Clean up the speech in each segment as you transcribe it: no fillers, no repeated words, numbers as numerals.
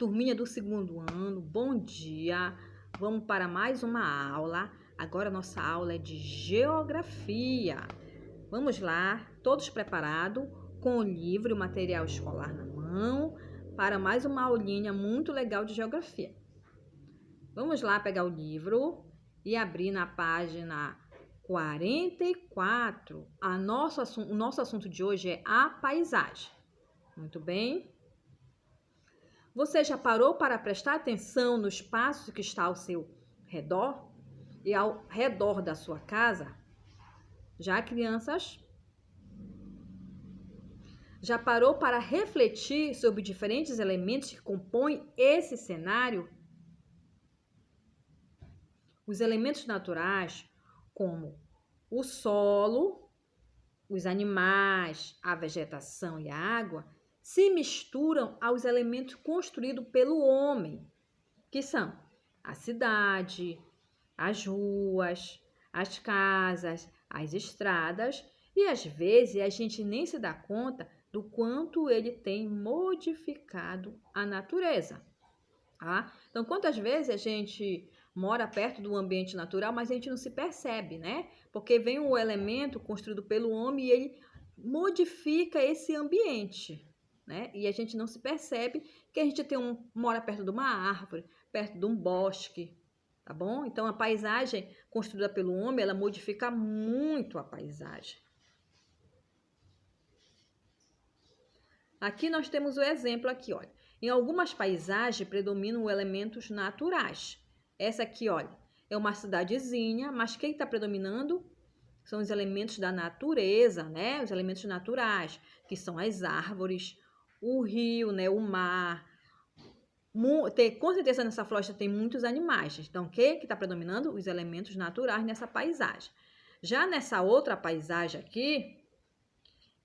Turminha do segundo ano, bom dia. Vamos para mais uma aula. Agora nossa aula é de geografia. Vamos lá, todos preparados, com o livro e o material escolar na mão, para mais uma aulinha muito legal de geografia. Vamos lá pegar o livro e abrir na página 44. O nosso assunto de hoje é a paisagem. Muito bem. Você já parou para prestar atenção no espaço que está ao seu redor e ao redor da sua casa? Já, crianças? Já parou para refletir sobre diferentes elementos que compõem esse cenário? Os elementos naturais, como o solo, os animais, a vegetação e a água, se misturam aos elementos construídos pelo homem, que são a cidade, as ruas, as casas, as estradas, e às vezes a gente nem se dá conta do quanto ele tem modificado a natureza. Tá? Então, quantas vezes a gente mora perto do ambiente natural, mas a gente não se percebe, né? Porque vem um elemento construído pelo homem e ele modifica esse ambiente, né? E a gente não se percebe que a gente mora perto de uma árvore, perto de um bosque, tá bom? Então, a paisagem construída pelo homem, ela modifica muito a paisagem. Aqui nós temos o exemplo aqui, olha. Em algumas paisagens predominam elementos naturais. Essa aqui, olha, é uma cidadezinha, mas quem está predominando são os elementos da natureza, né? Os elementos naturais, que são as árvores, o rio, né? O mar. Com certeza nessa floresta tem muitos animais. Então, o que está predominando? Os elementos naturais nessa paisagem. Já nessa outra paisagem aqui,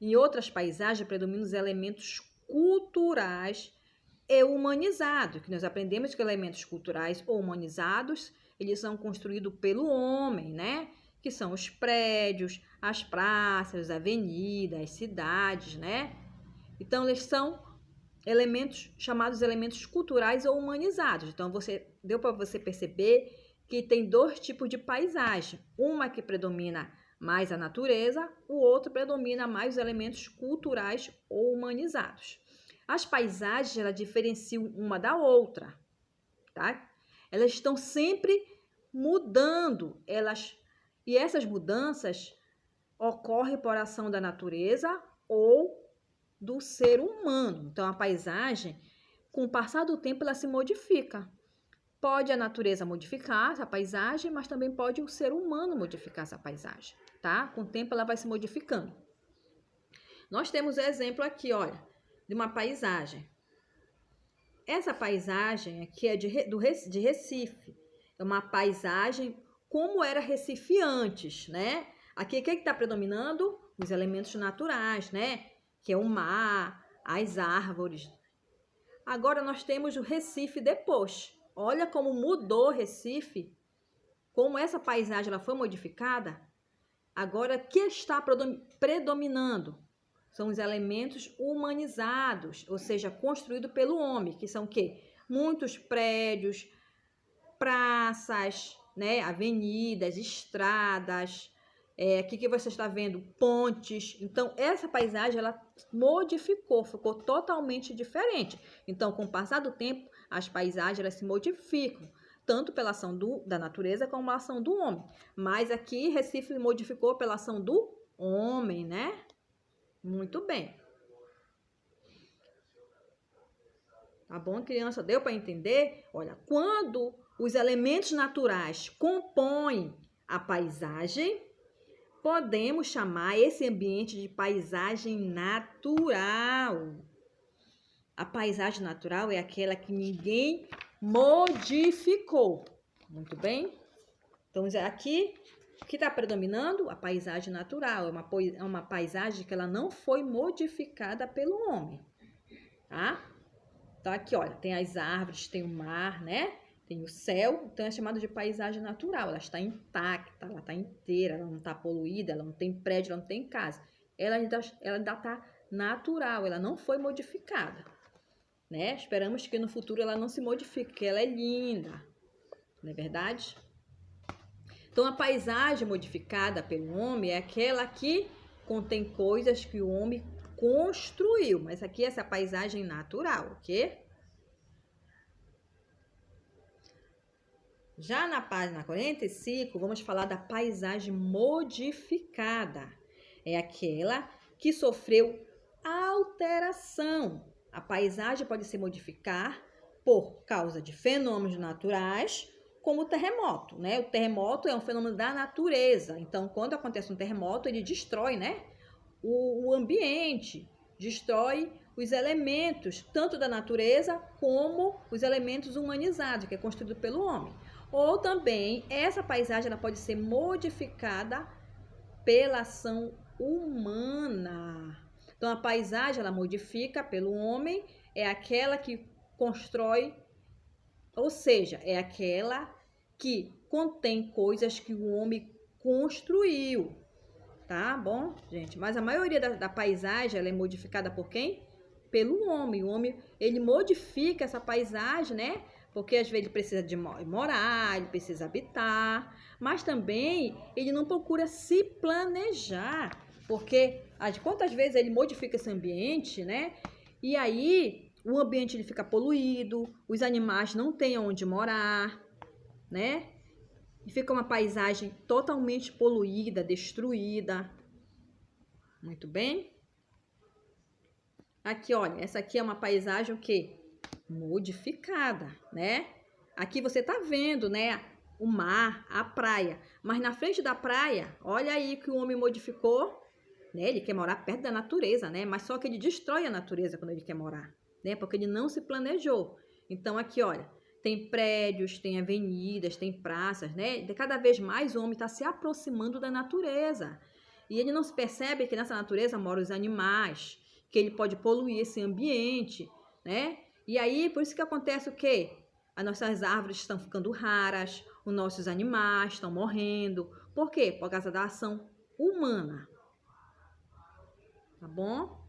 em outras paisagens predominam os elementos culturais e humanizados, que nós aprendemos que elementos culturais ou humanizados, eles são construídos pelo homem, né? Que são os prédios, as praças, as avenidas, as cidades, né? Então, eles são elementos chamados elementos culturais ou humanizados. Então, deu para você perceber que tem dois tipos de paisagem. Uma que predomina mais a natureza, o outro predomina mais os elementos culturais ou humanizados. As paisagens, elas diferenciam uma da outra, tá? Elas estão sempre mudando, e essas mudanças ocorrem por ação da natureza ou do ser humano. Então, a paisagem, com o passar do tempo, ela se modifica. Pode a natureza modificar essa paisagem, mas também pode o ser humano modificar essa paisagem, tá? Com o tempo, ela vai se modificando. Nós temos o exemplo aqui, olha, de uma paisagem. Essa paisagem aqui é de Recife. É uma paisagem como era Recife antes, né? Aqui, o que está predominando? Os elementos naturais, né? Que é o mar, as árvores. Agora, nós temos o Recife depois. Olha como mudou Recife, como essa paisagem ela foi modificada. Agora, o que está predominando? São os elementos humanizados, ou seja, construídos pelo homem, que são o quê? Muitos prédios, praças, né? Avenidas, estradas. Aqui que você está vendo pontes. Então, essa paisagem ela modificou, ficou totalmente diferente. Então, com o passar do tempo, as paisagens elas se modificam, tanto pela ação da natureza como pela ação do homem. Mas aqui, Recife modificou pela ação do homem, né? Muito bem. Tá bom, criança? Deu para entender? Olha, quando os elementos naturais compõem a paisagem, podemos chamar esse ambiente de paisagem natural. A paisagem natural é aquela que ninguém modificou. Muito bem? Então, aqui, o que está predominando? A paisagem natural. É uma paisagem que ela não foi modificada pelo homem. Tá? Então, aqui, olha, tem as árvores, tem o mar, né? Tem o céu, então é chamado de paisagem natural. Ela está intacta, ela está inteira, ela não está poluída, ela não tem prédio, ela não tem casa. Ela ainda está natural, ela não foi modificada. né? Esperamos que no futuro ela não se modifique, porque ela é linda, não é verdade? Então, a paisagem modificada pelo homem é aquela que contém coisas que o homem construiu, mas aqui essa paisagem natural, ok? Já na página 45, vamos falar da paisagem modificada. É aquela que sofreu alteração. A paisagem pode se modificar por causa de fenômenos naturais, como o terremoto, né? O terremoto é um fenômeno da natureza. Então, quando acontece um terremoto, ele destrói, né, o ambiente, destrói os elementos, tanto da natureza como os elementos humanizados, que é construído pelo homem. Ou também, essa paisagem ela pode ser modificada pela ação humana. Então, a paisagem ela modifica pelo homem, é aquela que constrói, ou seja, é aquela que contém coisas que o homem construiu. Tá bom, gente? Mas a maioria da paisagem ela é modificada por quem? Pelo homem. O homem, ele modifica essa paisagem, né? Porque às vezes ele precisa de morar, ele precisa habitar, mas também ele não procura se planejar, porque quantas vezes ele modifica esse ambiente, né? E aí o ambiente ele fica poluído, os animais não têm onde morar, né? E fica uma paisagem totalmente poluída, destruída. Muito bem? Aqui, olha, essa aqui é uma paisagem o quê? Modificada, né? Aqui você tá vendo, né, o mar, a praia, mas na frente da praia, olha aí que o homem modificou, né? Ele quer morar perto da natureza, né? Mas só que ele destrói a natureza quando ele quer morar, né? Porque ele não se planejou. Então aqui, olha, tem prédios, tem avenidas, tem praças, né? De cada vez mais o homem está se aproximando da natureza. E ele não se percebe que nessa natureza moram os animais, que ele pode poluir esse ambiente, né? E aí, por isso que acontece o quê? As nossas árvores estão ficando raras, os nossos animais estão morrendo. Por quê? Por causa da ação humana. Tá bom?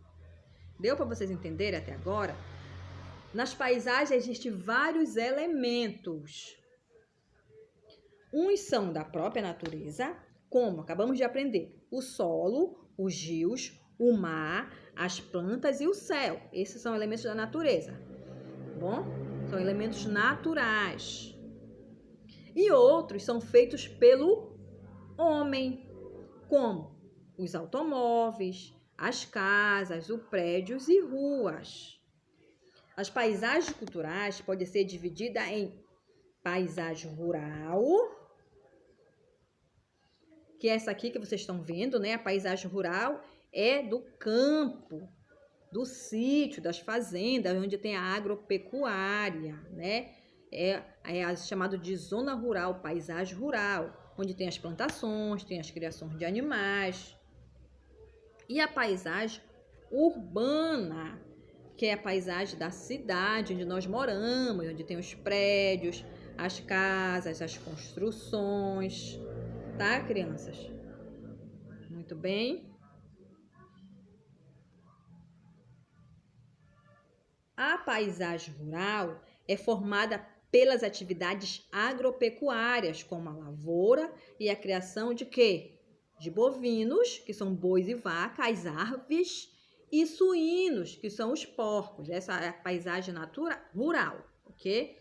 Deu para vocês entenderem até agora? Nas paisagens existem vários elementos. Uns são da própria natureza, como acabamos de aprender, o solo, os rios, o mar, as plantas e o céu. Esses são elementos da natureza, tá bom? São elementos naturais. E outros são feitos pelo homem, como os automóveis, as casas, os prédios e ruas. As paisagens culturais podem ser divididas em paisagem rural, que é essa aqui que vocês estão vendo, né? A paisagem rural é do campo, do sítio, das fazendas, onde tem a agropecuária, né? É chamado de zona rural, paisagem rural, onde tem as plantações, tem as criações de animais. E a paisagem urbana, que é a paisagem da cidade onde nós moramos, onde tem os prédios, as casas, as construções, tá, crianças? Muito bem. A paisagem rural é formada pelas atividades agropecuárias, como a lavoura e a criação de quê? De bovinos, que são bois e vacas, as aves, e suínos, que são os porcos. Essa é a paisagem rural, ok?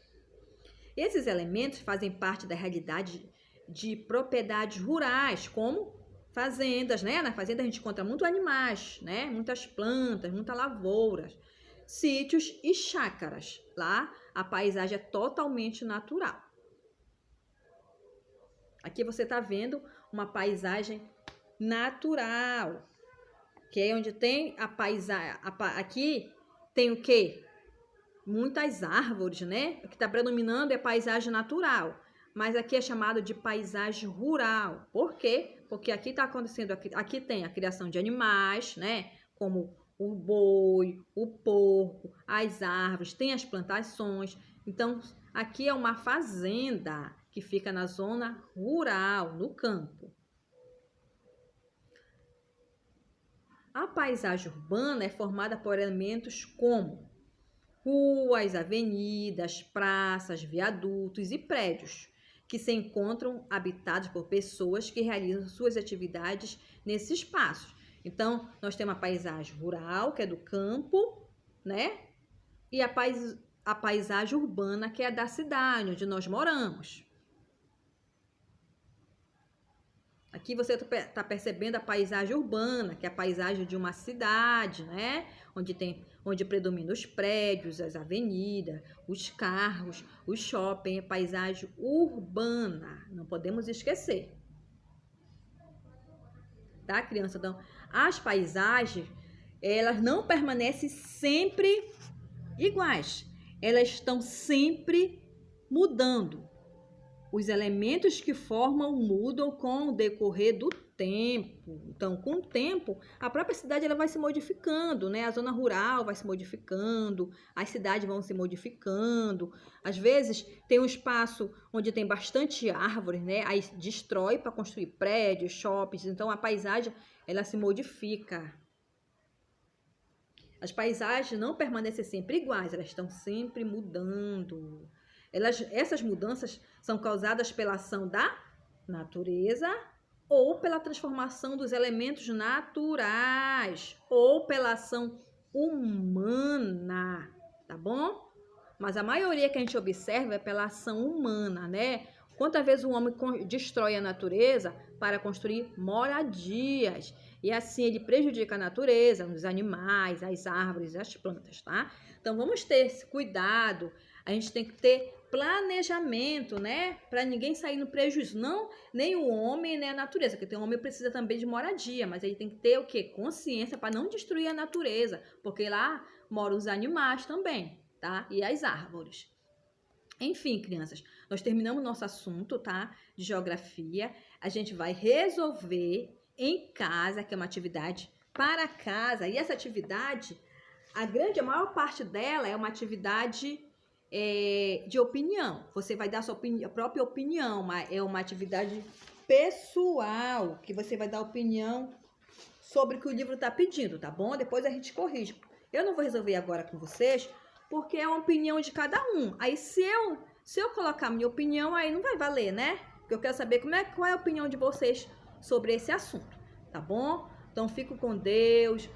Esses elementos fazem parte da realidade de propriedades rurais, como fazendas, né? Na fazenda a gente encontra muitos animais, né? Muitas plantas, muitas lavouras, sítios e chácaras. Lá a paisagem é totalmente natural. Aqui você está vendo uma paisagem natural, que é onde tem a paisagem. Aqui tem o quê? Muitas árvores, né? O que está predominando é paisagem natural. Mas aqui é chamado de paisagem rural. Por quê? Porque aqui está acontecendo, aqui tem a criação de animais, né? Como o boi, o porco, as árvores, tem as plantações. Então, aqui é uma fazenda que fica na zona rural, no campo. A paisagem urbana é formada por elementos como ruas, avenidas, praças, viadutos e prédios que se encontram habitados por pessoas que realizam suas atividades nesses espaços. Então, nós temos a paisagem rural, que é do campo, né? E a paisagem urbana, que é da cidade, onde nós moramos. Aqui você está percebendo a paisagem urbana, que é a paisagem de uma cidade, né? Onde predominam os prédios, as avenidas, os carros, os shopping, a paisagem urbana. Não podemos esquecer. Tá, criança? Então, as paisagens, elas não permanecem sempre iguais. Elas estão sempre mudando. Os elementos que formam mudam com o decorrer do tempo. Então, com o tempo, a própria cidade ela vai se modificando, né? A zona rural vai se modificando, as cidades vão se modificando. Às vezes, tem um espaço onde tem bastante árvores, né? Aí destrói para construir prédios, shoppings. Então, a paisagem ela se modifica. As paisagens não permanecem sempre iguais, elas estão sempre mudando. Essas mudanças são causadas pela ação da natureza ou pela transformação dos elementos naturais ou pela ação humana, tá bom? Mas a maioria que a gente observa é pela ação humana, né? Quantas vezes o homem destrói a natureza para construir moradias e assim ele prejudica a natureza, os animais, as árvores, as plantas, tá? Então vamos ter esse cuidado, a gente tem que ter planejamento, né? Para ninguém sair no prejuízo, não nem o homem, nem a natureza, porque o homem precisa também de moradia, mas ele tem que ter o quê? Consciência para não destruir a natureza, porque lá moram os animais também, tá? E as árvores. Enfim, crianças, nós terminamos nosso assunto, tá? De geografia. A gente vai resolver em casa, que é uma atividade para casa. E essa atividade, a maior parte dela é uma atividade de opinião. Você vai dar a própria opinião, é uma atividade pessoal, que você vai dar opinião sobre o que o livro está pedindo, tá bom? Depois a gente corrige. Eu não vou resolver agora com vocês, porque é uma opinião de cada um. Aí se eu colocar minha opinião, aí não vai valer, né? Porque eu quero saber qual é a opinião de vocês sobre esse assunto, tá bom? Então fico com Deus.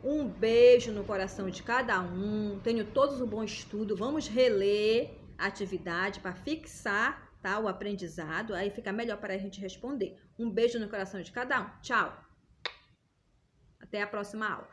Um beijo no coração de cada um. Tenho todos um bom estudo. Vamos reler a atividade para fixar, tá, o aprendizado. Aí fica melhor para a gente responder. Um beijo no coração de cada um. Tchau. Até a próxima aula.